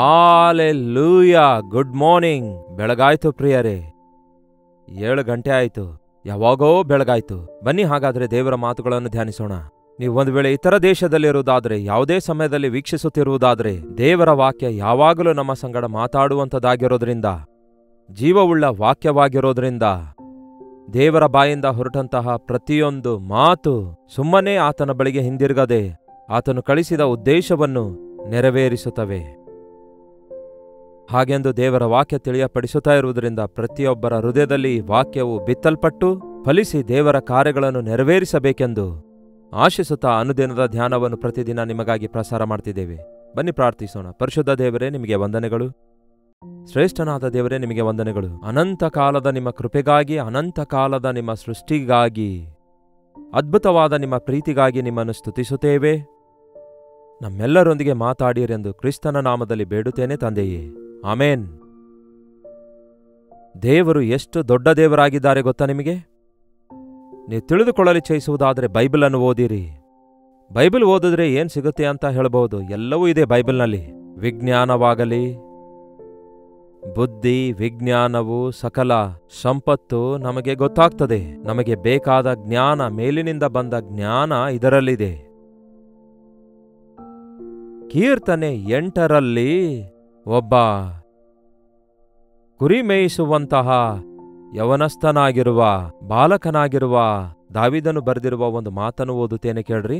Hallelujah. Good morning. ಬೆಳಗಾಯ್ತು ಪ್ರಿಯರೇ, 7 ಗಂಟೆ ಆಯ್ತು. ಯಾವಾಗೋ ಬೆಳಗಾಯ್ತು. ಬನ್ನಿ ಹಾಗಾದ್ರೆ ದೇವರ ಮಾತುಗಳನ್ನು ಧ್ಯಾನಿಸೋಣ. ನೀವು ಒಂದು ವೇಳೆ ಇತರ ದೇಶದಲ್ಲಿರುವುದಾದ್ರೆ, ಯಾವುದೇ ಸಮಯದಲ್ಲಿ ವೀಕ್ಷಿಸುತ್ತಿರುವುದಾದ್ರೆ, ದೇವರ ವಾಕ್ಯ ಯಾವಾಗಲೂ ನಮ್ಮ ಸಂಗಡ ಮಾತಾಡುವಂಥದ್ದಾಗಿರೋದ್ರಿಂದ, ಜೀವವುಳ್ಳ ವಾಕ್ಯವಾಗಿರೋದ್ರಿಂದ, ದೇವರ ಬಾಯಿಂದ ಹೊರಟಂತಹ ಪ್ರತಿಯೊಂದು ಮಾತು ಸುಮ್ಮನೆ ಆತನ ಬಳಿಗೆ ಹಿಂದಿರುಗದೆ ಆತನು ಕಳಿಸಿದ ಉದ್ದೇಶವನ್ನು ನೆರವೇರಿಸುತ್ತವೆ. ಹಾಗೆಂದು ದೇವರ ವಾಕ್ಯ ತಿಳಿಯಪಡಿಸುತ್ತಾ ಇರುವುದರಿಂದ ಪ್ರತಿಯೊಬ್ಬರ ಹೃದಯದಲ್ಲಿ ವಾಕ್ಯವು ಬಿತ್ತಲ್ಪಟ್ಟು ಫಲಿಸಿ ದೇವರ ಕಾರ್ಯಗಳನ್ನು ನೆರವೇರಿಸಬೇಕೆಂದು ಆಶಿಸುತ್ತಾ ಅನುದಿನದ ಧ್ಯಾನವನ್ನು ಪ್ರತಿದಿನ ನಿಮಗಾಗಿ ಪ್ರಸಾರ ಮಾಡ್ತಿದ್ದೇವೆ. ಬನ್ನಿ ಪ್ರಾರ್ಥಿಸೋಣ. ಪರಿಶುದ್ಧ ದೇವರೇ, ನಿಮಗೆ ವಂದನೆಗಳು. ಶ್ರೇಷ್ಠನಾದ ದೇವರೇ, ನಿಮಗೆ ವಂದನೆಗಳು. ಅನಂತ ಕಾಲದ ನಿಮ್ಮ ಕೃಪೆಗಾಗಿ, ಅನಂತ ಕಾಲದ ನಿಮ್ಮ ಸೃಷ್ಟಿಗಾಗಿ, ಅದ್ಭುತವಾದ ನಿಮ್ಮ ಪ್ರೀತಿಗಾಗಿ ನಿಮ್ಮನ್ನು ಸ್ತುತಿಸುತ್ತೇವೆ. ನಮ್ಮೆಲ್ಲರೊಂದಿಗೆ ಮಾತಾಡಿರೆಂದು ಕ್ರಿಸ್ತನ ನಾಮದಲ್ಲಿ ಬೇಡುತ್ತೇನೆ ತಂದೆಯೇ, ಆಮೇನ್. ದೇವರು ಎಷ್ಟು ದೊಡ್ಡ ದೇವರಾಗಿದ್ದಾರೆ ಗೊತ್ತಾ ನಿಮಗೆ? ನೀವು ತಿಳಿದುಕೊಳ್ಳಲು ಇಚ್ಛಿಸುವುದಾದರೆ ಬೈಬಲನ್ನು ಓದಿರಿ. ಬೈಬಲ್ ಓದಿದ್ರೆ ಏನ್ ಸಿಗುತ್ತೆ ಅಂತ ಹೇಳಬಹುದು. ಎಲ್ಲವೂ ಇದೆ ಬೈಬಲ್ನಲ್ಲಿ. ವಿಜ್ಞಾನವಾಗಲಿ, ಬುದ್ಧಿ, ವಿಜ್ಞಾನವು, ಸಕಲ ಸಂಪತ್ತು ನಮಗೆ ಗೊತ್ತಾಗ್ತದೆ. ನಮಗೆ ಬೇಕಾದ ಜ್ಞಾನ, ಮೇಲಿನಿಂದ ಬಂದ ಜ್ಞಾನ ಇದರಲ್ಲಿದೆ. ಕೀರ್ತನೆ 8ರಲ್ಲಿ ಒಬ್ಬ ಕುರಿ ಮೇಯಿಸುವಂತಹ ಯವನಸ್ಥನಾಗಿರುವ ಬಾಲಕನಾಗಿರುವ ದಾವೀದನು ಬರೆದಿರುವ ಒಂದು ಮಾತನ್ನು ಓದುತ್ತೇನೆ ಕೇಳ್ರಿ.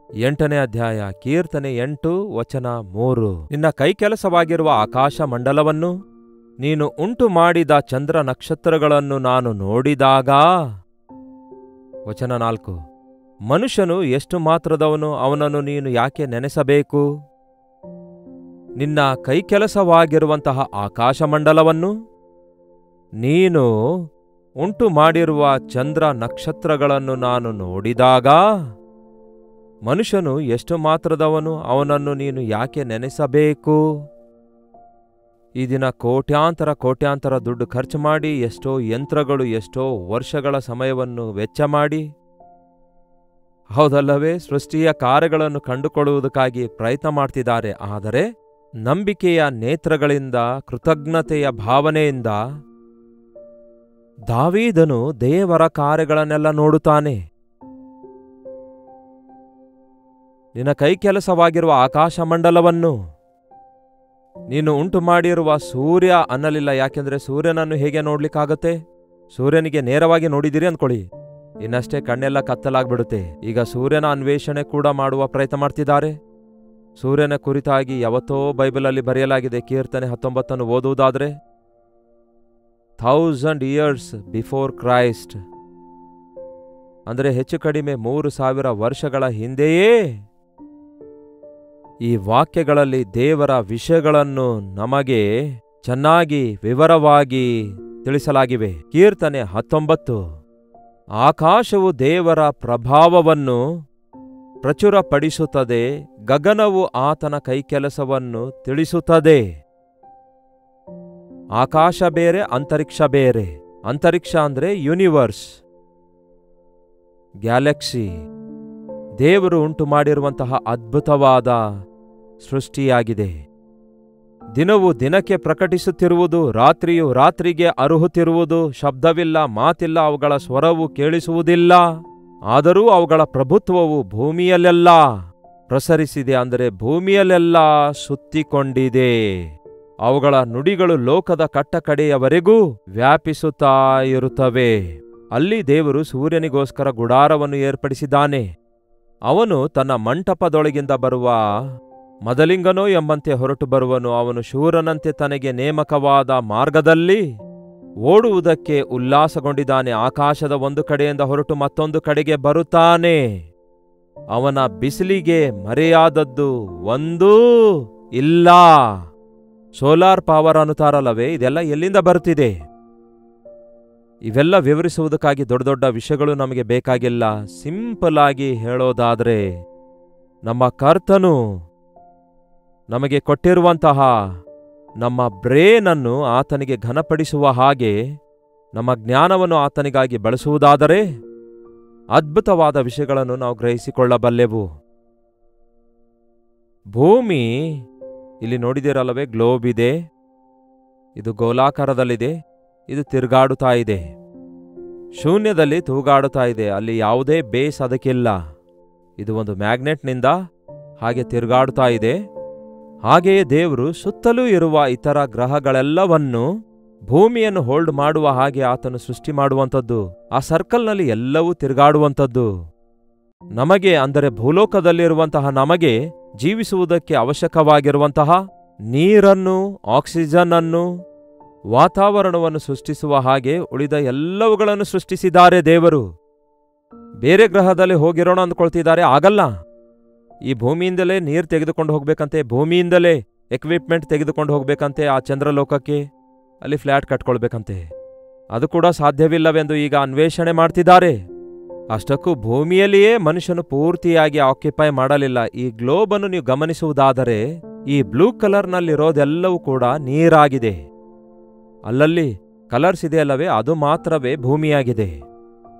8ನೇ ಅಧ್ಯಾಯ, ಕೀರ್ತನೆ 8 ವಚನ 3. ನಿನ್ನ ಕೈಕೆಲಸವಾಗಿರುವ ಆಕಾಶ ಮಂಡಲವನ್ನು, ನೀನು ಉಂಟು ಮಾಡಿದ ಚಂದ್ರ ನಕ್ಷತ್ರಗಳನ್ನು ನಾನು ನೋಡಿದಾಗ. ವಚನ 4. ಮನುಷ್ಯನು ಎಷ್ಟು ಮಾತ್ರದವನು, ಅವನನ್ನು ನೀನು ಯಾಕೆ ನೆನೆಸಬೇಕು? ನಿನ್ನ ಕೈಕೆಲಸವಾಗಿರುವಂತಹ ಆಕಾಶಮಂಡಲವನ್ನು, ನೀನು ಉಂಟು ಮಾಡಿರುವ ಚಂದ್ರ ನಕ್ಷತ್ರಗಳನ್ನು ನಾನು ನೋಡಿದಾಗ. ಮನುಷ್ಯನು ಎಷ್ಟು ಮಾತ್ರದವನು, ಅವನನ್ನು ನೀನು ಯಾಕೆ ನೆನೆಸಬೇಕು? ಈ ದಿನ ಕೋಟ್ಯಾಂತರ ದುಡ್ಡು ಖರ್ಚು ಮಾಡಿ, ಎಷ್ಟೋ ಯಂತ್ರಗಳು, ಎಷ್ಟೋ ವರ್ಷಗಳ ಸಮಯವನ್ನು ವೆಚ್ಚ ಮಾಡಿ, ಹೌದಲ್ಲವೇ, ಸೃಷ್ಟಿಯ ಕಾರ್ಯಗಳನ್ನು ಕಂಡುಕೊಳ್ಳುವುದಕ್ಕಾಗಿ ಪ್ರಯತ್ನ ಮಾಡ್ತಿದ್ದಾರೆ. ಆದರೆ ನಂಬಿಕೆಯ ನೇತ್ರಗಳಿಂದ, ಕೃತಜ್ಞತೆಯ ಭಾವನೆಯಿಂದ ದಾವೀದನು ದೇವರ ಕಾರ್ಯಗಳನ್ನೆಲ್ಲ ನೋಡುತ್ತಾನೆ. ನಿನ್ನ ಕೈಕೆಲಸವಾಗಿರುವ ಆಕಾಶಮಂಡಲವನ್ನು, ನೀನು ಉಂಟು ಮಾಡಿರುವ ಸೂರ್ಯ ಅನ್ನಲಿಲ್ಲ. ಯಾಕೆಂದ್ರೆ ಸೂರ್ಯನನ್ನು ಹೇಗೆ ನೋಡ್ಲಿಕ್ಕಾಗತ್ತೆ? ಸೂರ್ಯನಿಗೆ ನೇರವಾಗಿ ನೋಡಿದಿರಿ ಅಂದ್ಕೊಳ್ಳಿ, ಇನ್ನಷ್ಟೇ ಕಣ್ಣೆಲ್ಲ ಕತ್ತಲಾಗ್ಬಿಡುತ್ತೆ. ಈಗ ಸೂರ್ಯನ ಅನ್ವೇಷಣೆ ಕೂಡ ಮಾಡುವ ಪ್ರಯತ್ನ ಮಾಡ್ತಿದ್ದಾರೆ. ಸೂರ್ಯನ ಕುರಿತಾಗಿ ಯಾವತ್ತೋ ಬೈಬಲಲ್ಲಿ ಬರೆಯಲಾಗಿದೆ. ಕೀರ್ತನೆ 19 ಓದುವುದಾದ್ರೆ, 1000 years ಬಿಫೋರ್ ಕ್ರೈಸ್ಟ್, ಅಂದರೆ ಹೆಚ್ಚು ಕಡಿಮೆ 3000 ವರ್ಷಗಳ ಹಿಂದೆಯೇ ಈ ವಾಕ್ಯಗಳಲ್ಲಿ ದೇವರ ವಿಷಯಗಳನ್ನು ನಮಗೆ ಚೆನ್ನಾಗಿ ವಿವರವಾಗಿ ತಿಳಿಸಲಾಗಿವೆ. ಕೀರ್ತನೆ 19, ಆಕಾಶವು ದೇವರ ಪ್ರಭಾವವನ್ನು ಪ್ರಚುರಪಡಿಸುತ್ತದೆ, ಗಗನವು ಆತನ ಕೈಕೆಲಸವನ್ನು ತಿಳಿಸುತ್ತದೆ. ಆಕಾಶ ಬೇರೆ, ಅಂತರಿಕ್ಷ ಬೇರೆ. ಅಂತರಿಕ್ಷ ಅಂದ್ರೆ ಯೂನಿವರ್ಸ್, ಗ್ಯಾಲಕ್ಸಿ, ದೇವರು ಉಂಟು ಮಾಡಿರುವಂತಹ ಅದ್ಭುತವಾದ ಸೃಷ್ಟಿಯಾಗಿದೆ. ದಿನವು ದಿನಕ್ಕೆ ಪ್ರಕಟಿಸುತ್ತಿರುವುದು, ರಾತ್ರಿಯು ರಾತ್ರಿಗೆ ಅರುಹುತ್ತಿರುವುದು. ಶಬ್ದವಿಲ್ಲ, ಮಾತಿಲ್ಲ, ಅವುಗಳ ಸ್ವರವು ಕೇಳಿಸುವುದಿಲ್ಲ. ಆದರೂ ಅವುಗಳ ಪ್ರಭುತ್ವವು ಭೂಮಿಯಲ್ಲೆಲ್ಲ ಪ್ರಸರಿಸಿದೆ, ಅಂದರೆ ಭೂಮಿಯಲ್ಲೆಲ್ಲ ಸುತ್ತಿಕೊಂಡಿದೆ. ಅವುಗಳ ನುಡಿಗಳು ಲೋಕದ ಕಟ್ಟಕಡೆಯವರೆಗೂ ವ್ಯಾಪಿಸುತ್ತಾ ಇರುತ್ತವೆ. ಅಲ್ಲಿ ದೇವರು ಸೂರ್ಯನಿಗೋಸ್ಕರ ಗುಡಾರವನ್ನು ಏರ್ಪಡಿಸಿದ್ದಾನೆ. ಅವನು ತನ್ನ ಮಂಟಪದೊಳಗಿಂದ ಬರುವ ಮದಲಿಂಗನೋ ಎಂಬಂತೆ ಹೊರಟು ಬರುವನು. ಅವನು ಶೂರನಂತೆ ತನಗೆ ನೇಮಕವಾದ ಮಾರ್ಗದಲ್ಲಿ ಓಡುವುದಕ್ಕೆ ಉಲ್ಲಾಸಗೊಂಡಿದ್ದಾನೆ. ಆಕಾಶದ ಒಂದು ಕಡೆಯಿಂದ ಹೊರಟು ಮತ್ತೊಂದು ಕಡೆಗೆ ಬರುತ್ತಾನೆ. ಅವನ ಬಿಸಿಲಿಗೆ ಮರೆಯಾದದ್ದು ಒಂದೂ ಇಲ್ಲ. ಸೋಲಾರ್ ಪವರ್ ಅನ್ನುತ್ತಾರಲ್ಲವೇ, ಇದೆಲ್ಲ ಎಲ್ಲಿಂದ ಬರುತ್ತಿದೆ? ಇವೆಲ್ಲ ವಿವರಿಸುವುದಕ್ಕಾಗಿ ದೊಡ್ಡ ದೊಡ್ಡ ವಿಷಯಗಳು ನಮಗೆ ಬೇಕಾಗಿಲ್ಲ. ಸಿಂಪಲ್ ಆಗಿ ಹೇಳೋದಾದ್ರೆ, ನಮ್ಮ ಕರ್ತನು ನಮಗೆ ಕೊಟ್ಟಿರುವಂತಹ ನಮ್ಮ ಬ್ರೇನನ್ನು ಆತನಿಗೆ ಘನಪಡಿಸುವ ಹಾಗೆ ನಮ್ಮ ಜ್ಞಾನವನ್ನು ಆತನಿಗಾಗಿ ಬಳಸುವುದಾದರೆ ಅದ್ಭುತವಾದ ವಿಷಯಗಳನ್ನು ನಾವು ಗ್ರಹಿಸಿಕೊಳ್ಳಬಲ್ಲೆವು. ಭೂಮಿ ಇಲ್ಲಿ ನೋಡಿದಿರಲ್ಲವೇ, ಗ್ಲೋಬ್ ಇದೆ, ಇದು ಗೋಲಾಕಾರದಲ್ಲಿದೆ, ಇದು ತಿರುಗಾಡುತ್ತಾ ಇದೆ, ಶೂನ್ಯದಲ್ಲಿ ತೂಗಾಡುತ್ತಾ ಇದೆ. ಅಲ್ಲಿ ಯಾವುದೇ ಬೇಸ್ ಅದಕ್ಕಿಲ್ಲ. ಇದು ಒಂದು ಮ್ಯಾಗ್ನೆಟ್ನಿಂದ ಹಾಗೆ ತಿರುಗಾಡುತ್ತಾ ಇದೆ. ಹಾಗೆಯೇ ದೇವರು ಸುತ್ತಲೂ ಇರುವ ಇತರ ಗ್ರಹಗಳೆಲ್ಲವನ್ನು ಭೂಮಿಯನ್ನು ಹೋಲ್ಡ್ ಮಾಡುವ ಹಾಗೆ ಆತನು ಸೃಷ್ಟಿ ಮಾಡುವಂಥದ್ದು. ಆ ಸರ್ಕಲ್ನಲ್ಲಿ ಎಲ್ಲವೂ ತಿರುಗಾಡುವಂಥದ್ದು. ನಮಗೆ, ಅಂದರೆ ಭೂಲೋಕದಲ್ಲಿರುವಂತಹ ನಮಗೆ ಜೀವಿಸುವುದಕ್ಕೆ ಅವಶ್ಯಕವಾಗಿರುವಂತಹ ನೀರನ್ನು, ಆಕ್ಸಿಜನ್ ಅನ್ನು, ವಾತಾವರಣವನ್ನು ಸೃಷ್ಟಿಸುವ ಹಾಗೆ ಉಳಿದ ಎಲ್ಲವುಗಳನ್ನು ಸೃಷ್ಟಿಸಿದ್ದಾರೆ ದೇವರು. ಬೇರೆ ಗ್ರಹದಲ್ಲಿ ಹೋಗಿರೋಣ ಅಂದ್ಕೊಳ್ತಿದ್ದಾರೆ, ಆಗಲ್ಲ. ಈ ಭೂಮಿಯಿಂದಲೇ ನೀರು ತೆಗೆದುಕೊಂಡು ಹೋಗ್ಬೇಕಂತೆ, ಭೂಮಿಯಿಂದಲೇ ಎಕ್ವಿಪ್ಮೆಂಟ್ ತೆಗೆದುಕೊಂಡು ಹೋಗ್ಬೇಕಂತೆ ಆ ಚಂದ್ರಲೋಕಕ್ಕೆ, ಅಲ್ಲಿ ಫ್ಲ್ಯಾಟ್ ಕಟ್ಕೊಳ್ಬೇಕಂತೆ. ಅದು ಕೂಡ ಸಾಧ್ಯವಿಲ್ಲವೆಂದು ಈಗ ಅನ್ವೇಷಣೆ ಮಾಡ್ತಿದ್ದಾರೆ. ಅಷ್ಟಕ್ಕೂ ಭೂಮಿಯಲ್ಲಿಯೇ ಮನುಷ್ಯನು ಪೂರ್ತಿಯಾಗಿ ಆಕ್ಯುಪೈ ಮಾಡಲಿಲ್ಲ. ಈ ಗ್ಲೋಬ್ ಅನ್ನು ನೀವು ಗಮನಿಸುವುದಾದರೆ ಈ ಬ್ಲೂ ಕಲರ್ನಲ್ಲಿರೋದೆಲ್ಲವೂ ಕೂಡ ನೀರಾಗಿದೆ. ಅಲ್ಲಲ್ಲಿ ಕಲರ್ಸ್ ಇದೆಯಲ್ಲವೇ, ಅದು ಮಾತ್ರವೇ ಭೂಮಿಯಾಗಿದೆ.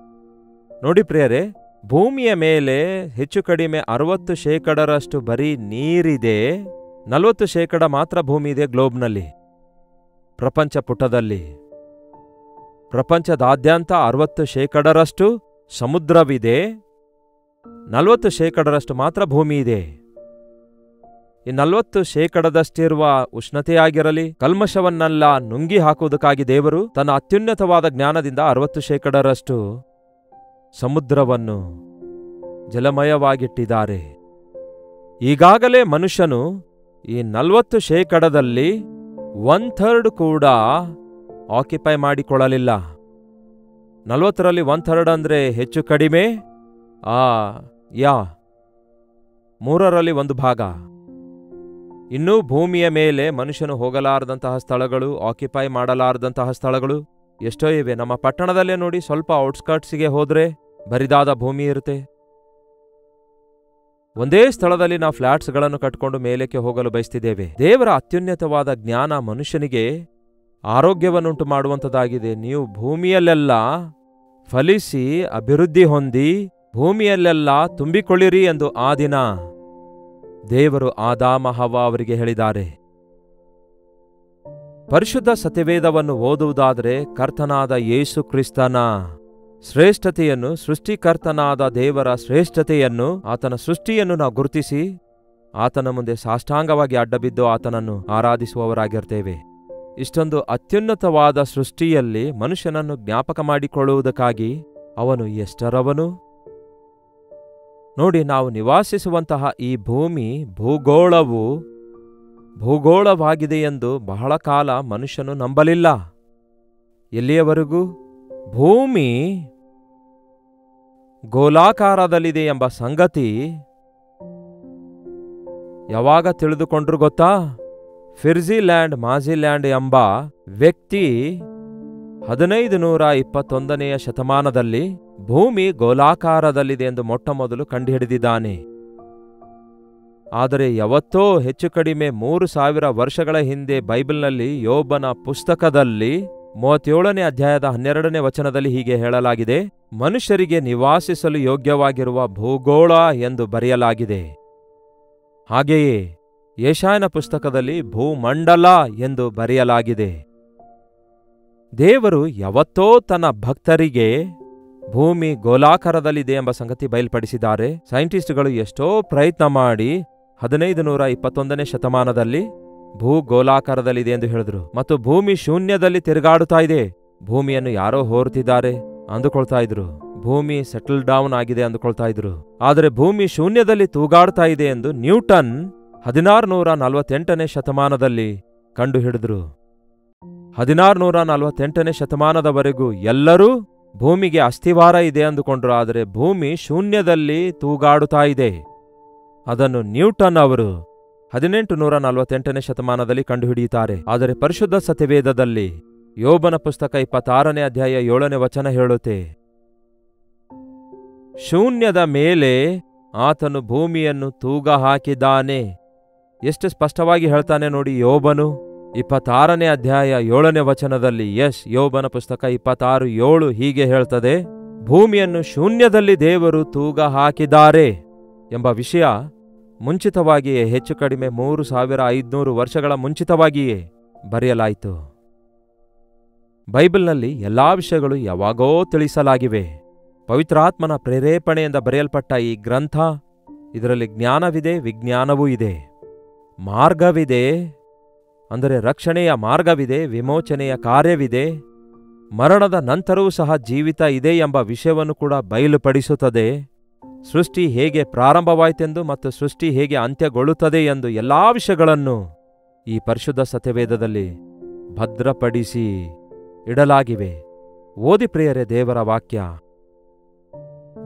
ನೋಡಿ ಪ್ರಿಯರೇ, ಭೂಮಿಯ ಮೇಲೆ ಹೆಚ್ಚು ಕಡಿಮೆ 60% ಬರೀ ನೀರಿದೆ, 40% ಮಾತ್ರ ಭೂಮಿ ಇದೆ ಗ್ಲೋಬ್ನಲ್ಲಿ, ಪ್ರಪಂಚ ಪುಟದಲ್ಲಿ. ಪ್ರಪಂಚದಾದ್ಯಂತ 60% ಸಮುದ್ರವಿದೆ, 40% ಮಾತ್ರ ಭೂಮಿ ಇದೆ. ಈ 40%ದಷ್ಟಿರುವ ಉಷ್ಣತೆಯಾಗಿರಲಿ, ಕಲ್ಮಶವನ್ನೆಲ್ಲ ನುಂಗಿ ಹಾಕುವುದಕ್ಕಾಗಿ ದೇವರು ತನ್ನ ಅತ್ಯುನ್ನತವಾದ ಜ್ಞಾನದಿಂದ 60% ಸಮುದ್ರವನ್ನು ಜಲಮಯವಾಗಿಟ್ಟಿದ್ದಾರೆ. ಈಗಾಗಲೇ ಮನುಷ್ಯನು ಈ 40%ದಲ್ಲಿ 1/3 ಕೂಡ ಆಕ್ಯುಪೈ ಮಾಡಿಕೊಳ್ಳಲಿಲ್ಲ. 40ರಲ್ಲಿ 1/3 ಅಂದ್ರೆ ಹೆಚ್ಚು ಕಡಿಮೆ 3ರಲ್ಲಿ 1 ಭಾಗ. ಇನ್ನೂ ಭೂಮಿಯ ಮೇಲೆ ಮನುಷ್ಯನು ಹೋಗಲಾರದಂತಹ ಸ್ಥಳಗಳು, ಆಕ್ಯುಪೈ ಮಾಡಲಾರದಂತಹ ಸ್ಥಳಗಳು ಎಷ್ಟೋ ಇವೆ. ನಮ್ಮ ಪಟ್ಟಣದಲ್ಲೇ ನೋಡಿ, ಸ್ವಲ್ಪ ಔಟ್ಸ್ಕರ್ಟ್ಸಿಗೆ ಹೋದ್ರೆ ಬರಿದಾದ ಭೂಮಿ ಇರುತ್ತೆ. ಒಂದೇ ಸ್ಥಳದಲ್ಲಿ ನಾವು ಫ್ಲ್ಯಾಟ್ಸ್ಗಳನ್ನು ಕಟ್ಕೊಂಡು ಮೇಲಕ್ಕೆ ಹೋಗಲು ಬಯಸ್ತಿದ್ದೇವೆ. ದೇವರ ಅತ್ಯುನ್ನತವಾದ ಜ್ಞಾನ ಮನುಷ್ಯನಿಗೆ ಆರೋಗ್ಯವನ್ನುಂಟು ಮಾಡುವಂಥದ್ದಾಗಿದೆ. ನೀವು ಭೂಮಿಯಲ್ಲೆಲ್ಲ ಫಲಿಸಿ ಅಭಿವೃದ್ಧಿ ಹೊಂದಿ ಭೂಮಿಯಲ್ಲೆಲ್ಲ ತುಂಬಿಕೊಳ್ಳಿರಿ ಎಂದು ಆ ದಿನ ದೇವರು ಆದಾಮ ಹವ್ವ ಅವರಿಗೆ ಹೇಳಿದ್ದಾರೆ. ಪರಿಶುದ್ಧ ಸತ್ಯವೇದವನ್ನು ಓದುವುದಾದರೆ ಕರ್ತನಾದ ಯೇಸು ಕ್ರಿಸ್ತನ ಶ್ರೇಷ್ಠತೆಯನ್ನು, ಸೃಷ್ಟಿಕರ್ತನಾದ ದೇವರ ಶ್ರೇಷ್ಠತೆಯನ್ನು, ಆತನ ಸೃಷ್ಟಿಯನ್ನು ನಾವು ಗುರುತಿಸಿ ಆತನ ಮುಂದೆ ಸಾಷ್ಟಾಂಗವಾಗಿ ಅಡ್ಡಬಿದ್ದು ಆತನನ್ನು ಆರಾಧಿಸುವವರಾಗಿರ್ತೇವೆ. ಇಷ್ಟೊಂದು ಅತ್ಯುನ್ನತವಾದ ಸೃಷ್ಟಿಯಲ್ಲಿ ಮನುಷ್ಯನನ್ನು ಜ್ಞಾಪಕ ಮಾಡಿಕೊಳ್ಳುವುದಕ್ಕಾಗಿ ಅವನು ಎಷ್ಟರವನು. ನೋಡಿ, ನಾವು ನಿವಾಸಿಸುವಂತಹ ಈ ಭೂಮಿ ಭೂಗೋಳವಾಗಿದೆಯೆಂದು ಬಹಳ ಕಾಲ ಮನುಷ್ಯನು ನಂಬಲಿಲ್ಲ. ಎಲ್ಲಿಯವರೆಗೂ ಭೂಮಿ ಗೋಲಾಕಾರದಲ್ಲಿದೆ ಎಂಬ ಸಂಗತಿ ಯಾವಾಗ ತಿಳಿದುಕೊಂಡ್ರು ಗೊತ್ತಾ? ಫಿರ್ಜಿಲ್ಯಾಂಡ್ ಮಾಜಿಲ್ಯಾಂಡ್ ಎಂಬ ವ್ಯಕ್ತಿ 1521ನೇ ಶತಮಾನದಲ್ಲಿ ಭೂಮಿ ಗೋಲಾಕಾರದಲ್ಲಿದೆ ಎಂದು ಮೊಟ್ಟಮೊದಲು ಕಂಡುಹಿಡಿದಿದ್ದಾನೆ. ಆದರೆ ಯಾವತ್ತೋ ಹೆಚ್ಚು ಕಡಿಮೆ 3000 ವರ್ಷಗಳ ಹಿಂದೆ ಬೈಬಲ್ನಲ್ಲಿ ಯೋಬನ ಪುಸ್ತಕದಲ್ಲಿ 37ನೇ ಅಧ್ಯಾಯದ 12ನೇ ವಚನದಲ್ಲಿ ಹೀಗೆ ಹೇಳಲಾಗಿದೆ, ಮನುಷ್ಯರಿಗೆ ನಿವಾಸಿಸಲು ಯೋಗ್ಯವಾಗಿರುವ ಭೂಗೋಳ ಎಂದು ಬರೆಯಲಾಗಿದೆ. ಹಾಗೆಯೇ ಯೆಶಾಯನ ಪುಸ್ತಕದಲ್ಲಿ ಭೂಮಂಡಲ ಎಂದು ಬರೆಯಲಾಗಿದೆ. ದೇವರು ಯಾವತ್ತೋ ತನ್ನ ಭಕ್ತರಿಗೆ ಭೂಮಿ ಗೋಲಾಕಾರದಲ್ಲಿದೆ ಎಂಬ ಸಂಗತಿ ಬಯಲ್ಪಡಿಸಿದ್ದಾರೆ. ಸೈಂಟಿಸ್ಟ್ಗಳು ಎಷ್ಟೋ ಪ್ರಯತ್ನ ಮಾಡಿ 1521ನೇ ಶತಮಾನದಲ್ಲಿ ಭೂಗೋಲಾಕಾರದಲ್ಲಿದೆ ಎಂದು ಹೇಳಿದ್ರು. ಮತ್ತು ಭೂಮಿ ಶೂನ್ಯದಲ್ಲಿ ತಿರುಗಾಡುತ್ತಾ ಇದೆ, ಭೂಮಿಯನ್ನು ಯಾರೋ ಹೋರುತ್ತಿದ್ದಾರೆ ಅಂದುಕೊಳ್ತಾ ಇದ್ರು, ಭೂಮಿ ಸೆಟಲ್ ಡೌನ್ ಆಗಿದೆ ಅಂದುಕೊಳ್ತಾ ಇದ್ರು. ಆದರೆ ಭೂಮಿ ಶೂನ್ಯದಲ್ಲಿ ತೂಗಾಡ್ತಾ ಇದೆ ಎಂದು ನ್ಯೂಟನ್ 1648ನೇ ಶತಮಾನದಲ್ಲಿ ಕಂಡುಹಿಡಿದ್ರು. 1648ನೇ ಶತಮಾನದವರೆಗೂ ಎಲ್ಲರೂ ಭೂಮಿಗೆ ಅಸ್ಥಿವಾರ ಇದೆ ಅಂದುಕೊಂಡ್ರು. ಆದರೆ ಭೂಮಿ ಶೂನ್ಯದಲ್ಲಿ ತೂಗಾಡುತ್ತಾ ಇದೆ. ಅದನ್ನು ನ್ಯೂಟನ್ ಅವರು 1848ನೇ ಶತಮಾನದಲ್ಲಿ ಕಂಡುಹಿಡಿಯುತ್ತಾರೆ. ಆದರೆ ಪರಿಶುದ್ಧ ಸತ್ಯವೇದದಲ್ಲಿ ಯೋಬನ ಪುಸ್ತಕ 26ನೇ ಅಧ್ಯಾಯ 7ನೇ ವಚನ ಹೇಳುತ್ತೆ, ಶೂನ್ಯದ ಮೇಲೆ ಆತನು ಭೂಮಿಯನ್ನು ತೂಗ ಹಾಕಿದ್ದಾನೆ. ಎಷ್ಟು ಸ್ಪಷ್ಟವಾಗಿ ಹೇಳ್ತಾನೆ ನೋಡಿ ಯೋಬನು 26ನೇ ಅಧ್ಯಾಯ 7ನೇ ವಚನದಲ್ಲಿ. ಯೋಬನ ಪುಸ್ತಕ 26:7 ಹೀಗೆ ಹೇಳ್ತದೆ, ಭೂಮಿಯನ್ನು ಶೂನ್ಯದಲ್ಲಿ ದೇವರು ತೂಗ ಹಾಕಿದ್ದಾರೆ ಎಂಬ ವಿಷಯ ಮುಂಚಿತವಾಗಿಯೇ, ಹೆಚ್ಚು ಕಡಿಮೆ 3500 ವರ್ಷಗಳ ಮುಂಚಿತವಾಗಿಯೇ ಬರೆಯಲಾಯಿತು. ಬೈಬಲ್ನಲ್ಲಿ ಎಲ್ಲಾ ವಿಷಯಗಳು ಯಾವಾಗೋ ತಿಳಿಸಲಾಗಿವೆ. ಪವಿತ್ರಾತ್ಮನ ಪ್ರೇರೇಪಣೆಯಿಂದ ಬರೆಯಲ್ಪಟ್ಟ ಈ ಗ್ರಂಥ, ಇದರಲ್ಲಿ ಜ್ಞಾನವಿದೆ, ವಿಜ್ಞಾನವೂ ಇದೆ, ಮಾರ್ಗವಿದೆ, ಅಂದರೆ ರಕ್ಷಣೆಯ ಮಾರ್ಗವಿದೆ, ವಿಮೋಚನೆಯ ಕಾರ್ಯವಿದೆ, ಮರಣದ ನಂತರವೂ ಸಹ ಜೀವಿತ ಇದೆ ಎಂಬ ವಿಷಯವನ್ನು ಕೂಡ ಬಯಲುಪಡಿಸುತ್ತದೆ. ಸೃಷ್ಟಿ ಹೇಗೆ ಪ್ರಾರಂಭವಾಯಿತೆಂದು ಮತ್ತು ಸೃಷ್ಟಿ ಹೇಗೆ ಅಂತ್ಯಗೊಳ್ಳುತ್ತದೆ ಎಂದು ಎಲ್ಲಾ ವಿಷಯಗಳನ್ನು ಈ ಪರಿಶುದ್ಧ ಸತ್ಯವೇದದಲ್ಲಿ ಭದ್ರಪಡಿಸಿ ಇಡಲಾಗಿವೆ. ಓದಿ ಪ್ರಿಯರೇ ದೇವರ ವಾಕ್ಯ.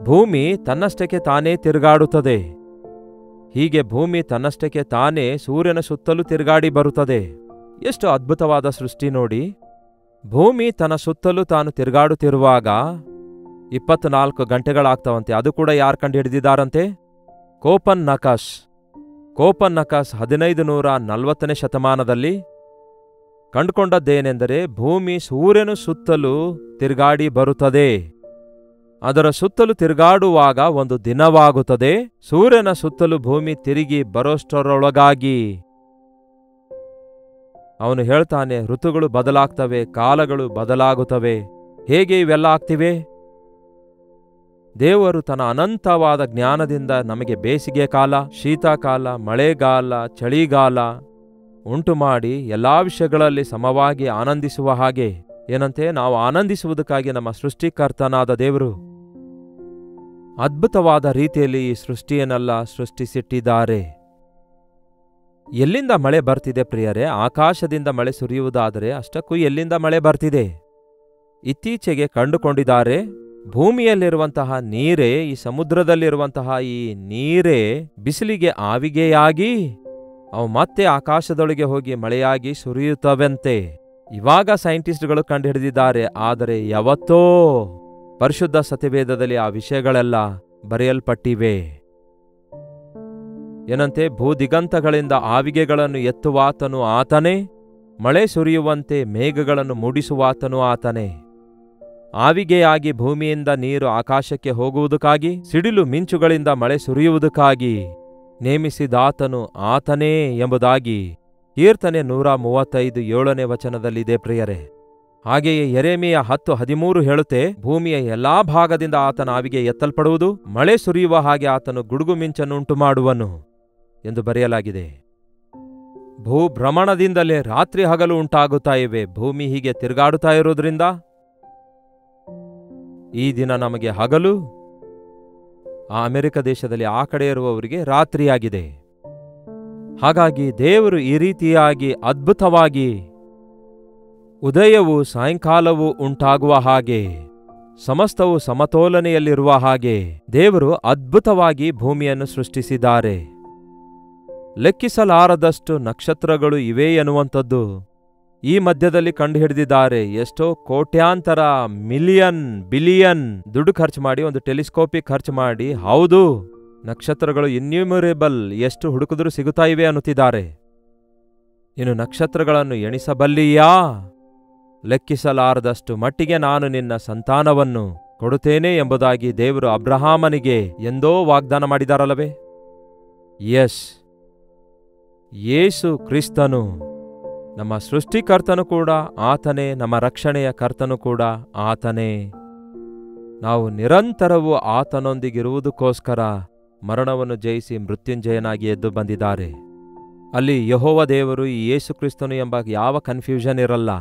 ಭೂಮಿ ತನ್ನಷ್ಟಕ್ಕೆ ತಾನೇ ತಿರುಗಾಡುತ್ತದೆ. ಹೀಗೆ ಭೂಮಿ ತನ್ನಷ್ಟಕ್ಕೆ ತಾನೇ ಸೂರ್ಯನ ಸುತ್ತಲೂ ತಿರುಗಾಡಿ ಬರುತ್ತದೆ. ಎಷ್ಟು ಅದ್ಭುತವಾದ ಸೃಷ್ಟಿ ನೋಡಿ. ಭೂಮಿ ತನ್ನ ಸುತ್ತಲೂ ತಾನು ತಿರುಗಾಡುತ್ತಿರುವಾಗ 24 ಗಂಟೆಗಳಾಗ್ತವಂತೆ. ಅದು ಕೂಡ ಯಾರು ಕಂಡು ಹಿಡಿದಿದ್ದಾರಂತೆ? ಕೋಪನ್ ನಕಾಶ್ 1540ನೇ ಶತಮಾನದಲ್ಲಿ ಕಂಡುಕೊಂಡದ್ದೇನೆಂದರೆ, ಭೂಮಿ ಸೂರ್ಯನ ಸುತ್ತಲೂ ತಿರುಗಾಡಿ ಬರುತ್ತದೆ. ಅದರ ಸುತ್ತಲೂ ತಿರುಗಾಡುವಾಗ ಒಂದು ದಿನವಾಗುತ್ತದೆ. ಸೂರ್ಯನ ಸುತ್ತಲೂ ಭೂಮಿ ತಿರುಗಿ ಬರೋಷ್ಟರೊಳಗಾಗಿ ಅವನು ಹೇಳ್ತಾನೆ, ಋತುಗಳು ಬದಲಾಗ್ತವೆ, ಕಾಲಗಳು ಬದಲಾಗುತ್ತವೆ. ಹೇಗೆ ಇವೆಲ್ಲ ಆಗ್ತಿವೆ? ದೇವರು ತನ್ನ ಅನಂತವಾದ ಜ್ಞಾನದಿಂದ ನಮಗೆ ಬೇಸಿಗೆ ಕಾಲ, ಶೀತಕಾಲ, ಮಳೆಗಾಲ, ಚಳಿಗಾಲ ಉಂಟು ಮಾಡಿ ಎಲ್ಲಾ ವಿಷಯಗಳಲ್ಲಿ ಸಮವಾಗಿ ಆನಂದಿಸುವ ಹಾಗೆ, ಏನಂತೆ ನಾವು ಆನಂದಿಸುವುದಕ್ಕಾಗಿ ನಮ್ಮ ಸೃಷ್ಟಿಕರ್ತನಾದ ದೇವರು ಅದ್ಭುತವಾದ ರೀತಿಯಲ್ಲಿ ಈ ಸೃಷ್ಟಿಯನ್ನೆಲ್ಲ ಸೃಷ್ಟಿಸಿಟ್ಟಿದ್ದಾರೆ. ಎಲ್ಲಿಂದ ಮಳೆ ಬರ್ತಿದೆ ಪ್ರಿಯರೇ? ಆಕಾಶದಿಂದ ಮಳೆ ಸುರಿಯುವುದಾದರೆ ಅಷ್ಟಕ್ಕೂ ಎಲ್ಲಿಂದ ಮಳೆ ಬರ್ತಿದೆ? ಇತ್ತೀಚೆಗೆ ಕಂಡುಕೊಂಡಿದ್ದಾರೆ, ಭೂಮಿಯಲ್ಲಿರುವಂತಹ ನೀರೇ, ಈ ಸಮುದ್ರದಲ್ಲಿರುವಂತಹ ಈ ನೀರೇ ಬಿಸಿಲಿಗೆ ಆವಿಗೆಯಾಗಿ ಅವು ಮತ್ತೆ ಆಕಾಶದೊಳಗೆ ಹೋಗಿ ಮಳೆಯಾಗಿ ಸುರಿಯುತ್ತವಂತೆ. ಇವಾಗ ಸೈಂಟಿಸ್ಟ್ಗಳು ಕಂಡುಹಿಡಿದಿದ್ದಾರೆ. ಆದರೆ ಯಾವತ್ತೋ ಪರಿಶುದ್ಧ ಸತ್ಯವೇದದಲ್ಲಿ ಆ ವಿಷಯಗಳೆಲ್ಲ ಬರೆಯಲ್ಪಟ್ಟಿವೆ. ಏನಂತೆ? ಭೂದಿಗಂತಗಳಿಂದ ಆವಿಗೆಗಳನ್ನು ಎತ್ತುವಾತನು ಆತನೇ, ಮಳೆ ಸುರಿಯುವಂತೆ ಮೇಘಗಳನ್ನು ಮೂಡಿಸುವಾತನು ಆತನೇ. ಆವಿಗೆಯಾಗಿ ಭೂಮಿಯಿಂದ ನೀರು ಆಕಾಶಕ್ಕೆ ಹೋಗುವುದಕ್ಕಾಗಿ, ಸಿಡಿಲು ಮಿಂಚುಗಳಿಂದ ಮಳೆ ಸುರಿಯುವುದಕ್ಕಾಗಿ ನೇಮಿಸಿದಾತನು ಆತನೇ ಎಂಬುದಾಗಿ ಕೀರ್ತನೆ 135:7ನೇ ವಚನದಲ್ಲಿದೆ ಪ್ರಿಯರೇ. ಹಾಗೆಯೇ ಯೆರೆಮೀಯ 10:13 ಹೇಳುತ್ತೆ, ಭೂಮಿಯ ಎಲ್ಲಾ ಭಾಗದಿಂದ ಆತನ ಆವಿಗೆ ಎತ್ತಲ್ಪಡುವುದು, ಮಳೆ ಸುರಿಯುವ ಹಾಗೆ ಆತನು ಗುಡುಗು ಮಿಂಚನ್ನುಂಟು ಮಾಡುವನು ಎಂದು ಬರೆಯಲಾಗಿದೆ. ಭೂಭ್ರಮಣದಿಂದಲೇ ರಾತ್ರಿ ಹಗಲು ಉಂಟಾಗುತ್ತಾ ಇವೆ. ಭೂಮಿ ಹೀಗೆ ತಿರುಗಾಡುತ್ತಾ ಇರೋದ್ರಿಂದ ಈ ದಿನ ನಮಗೆ ಹಗಲು, ಆ ಅಮೆರಿಕ ದೇಶದಲ್ಲಿ ಆ ಕಡೆ ಇರುವವರಿಗೆ ರಾತ್ರಿಯಾಗಿದೆ. ಹಾಗಾಗಿ ದೇವರು ಈ ರೀತಿಯಾಗಿ ಅದ್ಭುತವಾಗಿ ಉದಯವೂ ಸಾಯಂಕಾಲವೂ ಉಂಟಾಗುವ ಹಾಗೆ, ಸಮಸ್ತವು ಸಮತೋಲನೆಯಲ್ಲಿರುವ ಹಾಗೆ ದೇವರು ಅದ್ಭುತವಾಗಿ ಭೂಮಿಯನ್ನು ಸೃಷ್ಟಿಸಿದ್ದಾರೆ. ಲೆಕ್ಕಿಸಲಾರದಷ್ಟು ನಕ್ಷತ್ರಗಳು ಇವೆ ಎನ್ನುವಂಥದ್ದು ಈ ಮಧ್ಯದಲ್ಲಿ ಕಂಡುಹಿಡಿದಿದ್ದಾರೆ. ಎಷ್ಟೋ ಕೋಟ್ಯಾಂತರ, ಮಿಲಿಯನ್, ಬಿಲಿಯನ್ ದುಡ್ಡು ಖರ್ಚು ಮಾಡಿ, ಒಂದು ಟೆಲಿಸ್ಕೋಪಿಕ್ ಖರ್ಚು ಮಾಡಿ, ಹೌದು ನಕ್ಷತ್ರಗಳು ಇನ್ಯೂಮರೇಬಲ್, ಎಷ್ಟು ಹುಡುಕಿದ್ರೂ ಸಿಗುತ್ತಾ ಇವೆ ಅನ್ನುತ್ತಿದ್ದಾರೆ. ಇನ್ನು ನಕ್ಷತ್ರಗಳನ್ನು ಎಣಿಸಬಲ್ಲಿಯಾ? ಲೆಕ್ಕಿಸಲಾರದಷ್ಟು ಮಟ್ಟಿಗೆ ನಾನು ನಿನ್ನ ಸಂತಾನವನ್ನು ಕೊಡುತ್ತೇನೆ ಎಂಬುದಾಗಿ ದೇವರು ಅಬ್ರಹಾಮನಿಗೆ ಎಂದೋ ವಾಗ್ದಾನ ಮಾಡಿದಾರಲ್ಲವೇ? ಯೇಸು ಕ್ರಿಸ್ತನು ನಮ್ಮ ಸೃಷ್ಟಿಕರ್ತನು ಕೂಡ ಆತನೇ, ನಮ್ಮ ರಕ್ಷಣೆಯ ಕರ್ತನು ಕೂಡ ಆತನೇ. ನಾವು ನಿರಂತರವೂ ಆತನೊಂದಿಗಿರುವುದಕ್ಕೋಸ್ಕರ ಮರಣವನ್ನು ಜಯಿಸಿ ಮೃತ್ಯುಂಜಯನಾಗಿ ಎದ್ದು ಬಂದಿದ್ದಾರೆ. ಅಲ್ಲಿ ಯೆಹೋವ ದೇವರು ಈ ಯೇಸು ಕ್ರಿಸ್ತನು ಎಂಬ ಯಾವ ಕನ್ಫ್ಯೂಷನ್ ಇರಲ್ಲ.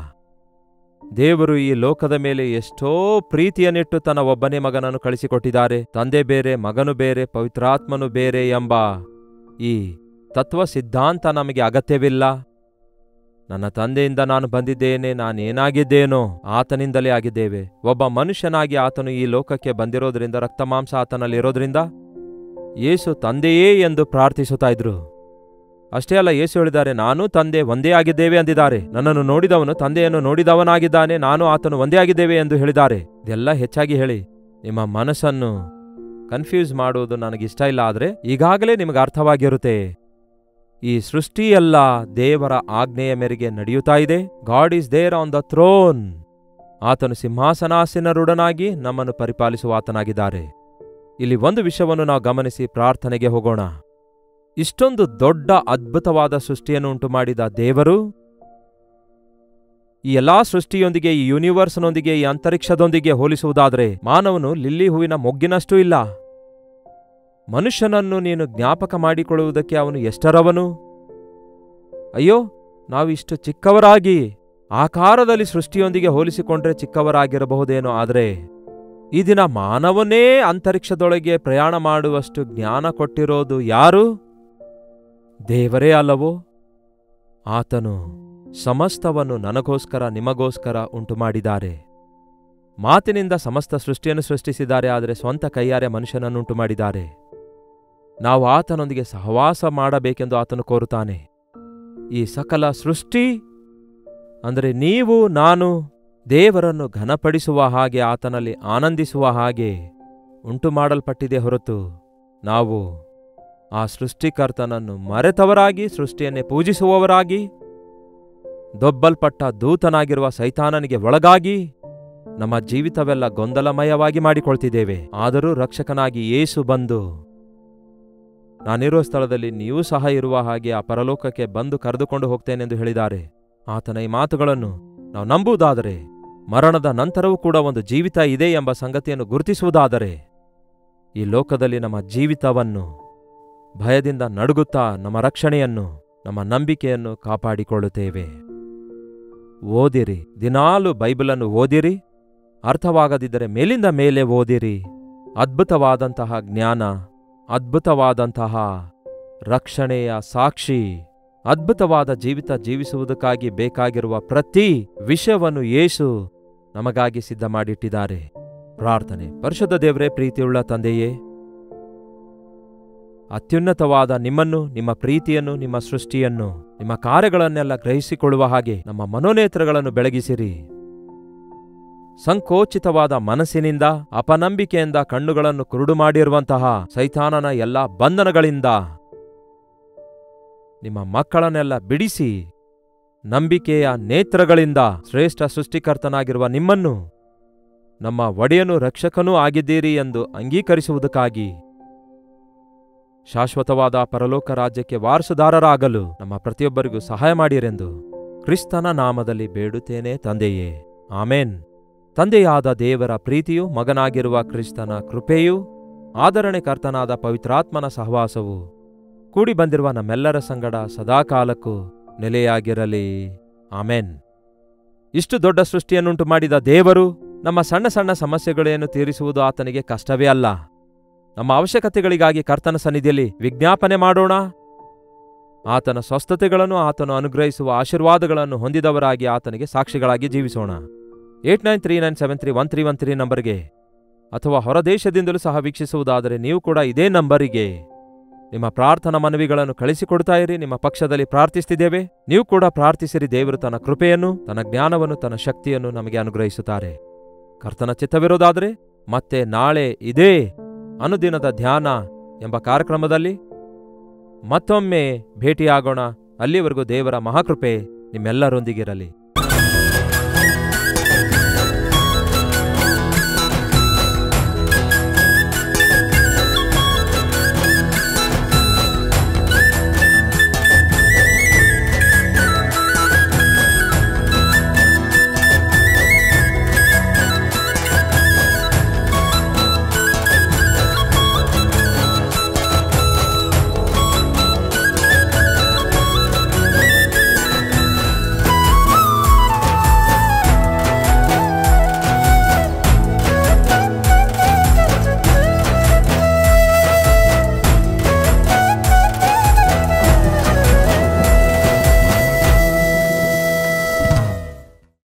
ದೇವರು ಈ ಲೋಕದ ಮೇಲೆ ಎಷ್ಟೋ ಪ್ರೀತಿಯನ್ನಿಟ್ಟು ತನ್ನ ಒಬ್ಬನೇ ಮಗನನ್ನು ಕಳಿಸಿಕೊಟ್ಟಿದ್ದಾರೆ. ತಂದೆ ಬೇರೆ, ಮಗನು ಬೇರೆ, ಪವಿತ್ರಾತ್ಮನು ಬೇರೆ ಎಂಬ ಈ ತತ್ವ ಸಿದ್ಧಾಂತ ನಮಗೆ ಅಗತ್ಯವಿಲ್ಲ. ನನ್ನ ತಂದೆಯಿಂದ ನಾನು ಬಂದಿದ್ದೇನೆ, ನಾನೇನಾಗಿದ್ದೇನೋ ಆತನಿಂದಲೇ ಆಗಿದ್ದೇವೆ. ಒಬ್ಬ ಮನುಷ್ಯನಾಗಿ ಆತನು ಈ ಲೋಕಕ್ಕೆ ಬಂದಿರೋದ್ರಿಂದ, ರಕ್ತಮಾಂಸ ಆತನಲ್ಲಿರೋದ್ರಿಂದ ಯೇಸು ತಂದೆಯೇ ಎಂದು ಪ್ರಾರ್ಥಿಸುತ್ತಾ ಇದ್ರು. ಅಷ್ಟೇ ಅಲ್ಲ, ಯೇಸು ಹೇಳಿದ್ದಾರೆ, ನಾನು ತಂದೆ ಒಂದೇ ಆಗಿದ್ದೇವೆ ಅಂದಿದ್ದಾರೆ. ನನ್ನನ್ನು ನೋಡಿದವನು ತಂದೆಯನ್ನು ನೋಡಿದವನಾಗಿದ್ದಾನೆ, ನಾನು ಆತನು ಒಂದೇ ಆಗಿದ್ದೇವೆ ಎಂದು ಹೇಳಿದ್ದಾರೆ. ಇದೆಲ್ಲ ಹೆಚ್ಚಾಗಿ ಹೇಳಿ ನಿಮ್ಮ ಮನಸ್ಸನ್ನು ಕನ್ಫ್ಯೂಸ್ ಮಾಡುವುದು ನನಗಿಷ್ಟ ಇಲ್ಲ. ಆದರೆ ಈಗಾಗಲೇ ನಿಮಗೆ ಅರ್ಥವಾಗಿರುತ್ತೆ, ಈ ಸೃಷ್ಟಿಯೆಲ್ಲ ದೇವರ ಆಜ್ಞೆಯ ಮೇರೆಗೆ ನಡೆಯುತ್ತಾ ಇದೆ. God is there on the throne. ಆತನು ಸಿಂಹಾಸನಾಸೀನರುಡನಾಗಿ ನಮ್ಮನ್ನು ಪರಿಪಾಲಿಸುವ ಆತನಾಗಿದ್ದಾರೆ. ಇಲ್ಲಿ ಒಂದು ವಿಷಯವನ್ನು ನಾವು ಗಮನಿಸಿ ಪ್ರಾರ್ಥನೆಗೆ ಹೋಗೋಣ. ಇಷ್ಟೊಂದು ದೊಡ್ಡ ಅದ್ಭುತವಾದ ಸೃಷ್ಟಿಯನ್ನು ಉಂಟು ಮಾಡಿದ ದೇವರು ಈ ಎಲ್ಲಾ ಸೃಷ್ಟಿಯೊಂದಿಗೆ, ಈ ಯೂನಿವರ್ಸ್ನೊಂದಿಗೆ, ಈ ಅಂತರಿಕ್ಷದೊಂದಿಗೆ ಹೋಲಿಸುವುದಾದರೆ ಮಾನವನು ಲಿಲ್ಲಿ ಹೂವಿನ ಮೊಗ್ಗಿನಷ್ಟೂ ಇಲ್ಲ. ಮನುಷ್ಯನನ್ನು ನೀನು ಜ್ಞಾಪಕ ಮಾಡಿಕೊಳ್ಳುವುದಕ್ಕೆ ಅವನು ಎಷ್ಟರವನು? ಅಯ್ಯೋ, ನಾವಿಷ್ಟು ಚಿಕ್ಕವರಾಗಿ ಆಕಾರದಲ್ಲಿ ಸೃಷ್ಟಿಯೊಂದಿಗೆ ಹೋಲಿಸಿಕೊಂಡ್ರೆ ಚಿಕ್ಕವರಾಗಿರಬಹುದೇನೋ. ಆದರೆ ಈ ದಿನ ಮಾನವನೇ ಅಂತರಿಕ್ಷದೊಳಗೆ ಪ್ರಯಾಣ ಮಾಡುವಷ್ಟು ಜ್ಞಾನ ಕೊಟ್ಟಿರೋದು ಯಾರು? ದೇವರೇ ಅಲ್ಲವೋ? ಆತನು ಸಮಸ್ತವನ್ನು ನನಗೋಸ್ಕರ, ನಿಮಗೋಸ್ಕರ ಉಂಟು ಮಾಡಿದ್ದಾರೆ. ಮಾತಿನಿಂದ ಸಮಸ್ತ ಸೃಷ್ಟಿಯನ್ನು ಸೃಷ್ಟಿಸಿದ್ದಾರೆ, ಆದರೆ ಸ್ವಂತ ಕೈಯಾರೆ ಮನುಷ್ಯನನ್ನುಂಟು ಮಾಡಿದ್ದಾರೆ. ನಾವು ಆತನೊಂದಿಗೆ ಸಹವಾಸ ಮಾಡಬೇಕೆಂದು ಆತನು ಕೋರುತ್ತಾನೆ. ಈ ಸಕಲ ಸೃಷ್ಟಿ ಅಂದರೆ ನೀವು ನಾನು ದೇವರನ್ನು ಘನಪಡಿಸುವ ಹಾಗೆ, ಆತನಲ್ಲಿ ಆನಂದಿಸುವ ಹಾಗೆ ಉಂಟು ಮಾಡಲ್ಪಟ್ಟಿದೆ ಹೊರತು ನಾವು ಆ ಸೃಷ್ಟಿಕರ್ತನನ್ನು ಮರೆತವರಾಗಿ, ಸೃಷ್ಟಿಯನ್ನೇ ಪೂಜಿಸುವವರಾಗಿ, ದೊಬ್ಬಲ್ಪಟ್ಟ ದೂತನಾಗಿರುವ ಸೈತಾನನಿಗೆ ಒಳಗಾಗಿ ನಮ್ಮ ಜೀವಿತವೆಲ್ಲ ಗೊಂದಲಮಯವಾಗಿ ಮಾಡಿಕೊಳ್ತಿದ್ದೇವೆ. ಆದರೂ ರಕ್ಷಕನಾಗಿ ಯೇಸು ಬಂದು, ನಾನಿರುವ ಸ್ಥಳದಲ್ಲಿ ನೀವು ಸಹ ಇರುವ ಹಾಗೆ ಆ ಪರಲೋಕಕ್ಕೆ ಬಂದು ಕರೆದುಕೊಂಡು ಹೋಗ್ತೇನೆಂದು ಹೇಳಿದ್ದಾರೆ. ಆತನ ಈ ಮಾತುಗಳನ್ನು ನಾವು ನಂಬುವುದಾದರೆ, ಮರಣದ ನಂತರವೂ ಕೂಡ ಒಂದು ಜೀವಿತ ಇದೆ ಎಂಬ ಸಂಗತಿಯನ್ನು ಗುರುತಿಸುವುದಾದರೆ, ಈ ಲೋಕದಲ್ಲಿ ನಮ್ಮ ಜೀವಿತವನ್ನು ಭಯದಿಂದ ನಡುಗುತ್ತಾ ನಮ್ಮ ರಕ್ಷಣೆಯನ್ನು, ನಮ್ಮ ನಂಬಿಕೆಯನ್ನು ಕಾಪಾಡಿಕೊಳ್ಳುತ್ತೇವೆ. ಓದಿರಿ, ದಿನಾಲು ಬೈಬಲನ್ನು ಓದಿರಿ. ಅರ್ಥವಾಗದಿದ್ದರೆ ಮೇಲಿಂದ ಮೇಲೆ ಓದಿರಿ. ಅದ್ಭುತವಾದಂತಹ ಜ್ಞಾನ, ಅದ್ಭುತವಾದಂತಹ ರಕ್ಷಣೆಯ ಸಾಕ್ಷಿ, ಅದ್ಭುತವಾದ ಜೀವಿತ ಜೀವಿಸುವುದಕ್ಕಾಗಿ ಬೇಕಾಗಿರುವ ಪ್ರತಿ ವಿಷಯವನ್ನು ಯೇಸು ನಮಗಾಗಿ ಸಿದ್ಧ ಮಾಡಿಟ್ಟಿದ್ದಾರೆ. ಪ್ರಾರ್ಥನೆ. ಪರಿಶುದ್ಧ ದೇವರೇ, ಪ್ರೀತಿಯುಳ್ಳ ತಂದೆಯೇ, ಅತ್ಯುನ್ನತವಾದ ನಿಮ್ಮನ್ನು, ನಿಮ್ಮ ಪ್ರೀತಿಯನ್ನು, ನಿಮ್ಮ ಸೃಷ್ಟಿಯನ್ನು, ನಿಮ್ಮ ಕಾರ್ಯಗಳನ್ನೆಲ್ಲ ಗ್ರಹಿಸಿಕೊಳ್ಳುವ ಹಾಗೆ ನಮ್ಮ ಮನೋನೇತ್ರಗಳನ್ನು ಬೆಳಗಿಸಿರಿ. ಸಂಕೋಚಿತವಾದ ಮನಸ್ಸಿನಿಂದ, ಅಪನಂಬಿಕೆಯಿಂದ ಕಣ್ಣುಗಳನ್ನು ಕುರುಡು ಮಾಡಿರುವಂತಹ ಸೈತಾನನ ಎಲ್ಲ ಬಂಧನಗಳಿಂದ ನಿಮ್ಮ ಮಕ್ಕಳನ್ನೆಲ್ಲ ಬಿಡಿಸಿ, ನಂಬಿಕೆಯ ನೇತ್ರಗಳಿಂದ ಶ್ರೇಷ್ಠ ಸೃಷ್ಟಿಕರ್ತನಾಗಿರುವ ನಿಮ್ಮನ್ನು ನಮ್ಮ ಒಡೆಯನೂ ರಕ್ಷಕನೂ ಆಗಿದ್ದೀರಿ ಎಂದು ಅಂಗೀಕರಿಸುವುದಕ್ಕಾಗಿ ಶಾಶ್ವತವಾದ ಪರಲೋಕ ರಾಜ್ಯಕ್ಕೆ ವಾರಸುದಾರರಾಗಲು ನಮ್ಮ ಪ್ರತಿಯೊಬ್ಬರಿಗೂ ಸಹಾಯ ಮಾಡಿರೆಂದು ಕ್ರಿಸ್ತನ ನಾಮದಲ್ಲಿ ಬೇಡುತ್ತೇನೆ ತಂದೆಯೇ, ಆಮೇನ್. ತಂದೆಯಾದ ದೇವರ ಪ್ರೀತಿಯು, ಮಗನಾಗಿರುವ ಕ್ರಿಸ್ತನ ಕೃಪೆಯೂ, ಆದರಣೆಕರ್ತನಾದ ಪವಿತ್ರಾತ್ಮನ ಸಹವಾಸವು ಕೂಡಿ ಬಂದಿರುವ ನಮ್ಮೆಲ್ಲರ ಸಂಗಡ ಸದಾಕಾಲಕ್ಕೂ ನೆಲೆಯಾಗಿರಲಿ. ಆಮೇನ್. ಇಷ್ಟು ದೊಡ್ಡ ಸೃಷ್ಟಿಯನ್ನುಂಟು ಮಾಡಿದ ದೇವರು ನಮ್ಮ ಸಣ್ಣ ಸಣ್ಣ ಸಮಸ್ಯೆಗಳೇನು ತೀರಿಸುವುದು ಆತನಿಗೆ ಕಷ್ಟವೇ ಅಲ್ಲ. ನಮ್ಮ ಅವಶ್ಯಕತೆಗಳಿಗಾಗಿ ಕರ್ತನ ಸನ್ನಿಧಿಯಲ್ಲಿ ವಿಜ್ಞಾಪನೆ ಮಾಡೋಣ. ಆತನ ಸ್ವಸ್ಥತೆಗಳನ್ನು, ಆತನು ಅನುಗ್ರಹಿಸುವ ಆಶೀರ್ವಾದಗಳನ್ನು ಹೊಂದಿದವರಾಗಿ ಆತನಿಗೆ ಸಾಕ್ಷಿಗಳಾಗಿ ಜೀವಿಸೋಣ. 8939731313 ನಂಬರ್ಗೆ ಅಥವಾ ಹೊರದೇಶದಿಂದಲೂ ಸಹ ವೀಕ್ಷಿಸುವುದಾದರೆ ನೀವು ಕೂಡ ಇದೇ ನಂಬರಿಗೆ ನಿಮ್ಮ ಪ್ರಾರ್ಥನಾ ಮನವಿಗಳನ್ನು ಕಳಿಸಿಕೊಡ್ತಾ ಇರಿ. ನಿಮ್ಮ ಪಕ್ಷದಲ್ಲಿ ಪ್ರಾರ್ಥಿಸ್ತಿದ್ದೇವೆ. ನೀವು ಕೂಡ ಪ್ರಾರ್ಥಿಸಿರಿ. ದೇವರು ತನ್ನ ಕೃಪೆಯನ್ನು, ತನ್ನ ಜ್ಞಾನವನ್ನು, ತನ್ನ ಶಕ್ತಿಯನ್ನು ನಮಗೆ ಅನುಗ್ರಹಿಸುತ್ತಾರೆ. ಕರ್ತನ ಚಿತ್ತವಿರೋದಾದರೆ ಮತ್ತೆ ನಾಳೆ ಇದೇ ಅನುದಿನದ ಧ್ಯಾನ ಎಂಬ ಕಾರ್ಯಕ್ರಮದಲ್ಲಿ ಮತ್ತೊಮ್ಮೆ ಭೇಟಿಯಾಗೋಣ. ಅಲ್ಲಿವರೆಗೂ ದೇವರ ಮಹಾಕೃಪೆ ನಿಮ್ಮೆಲ್ಲರೊಂದಿಗಿರಲಿ.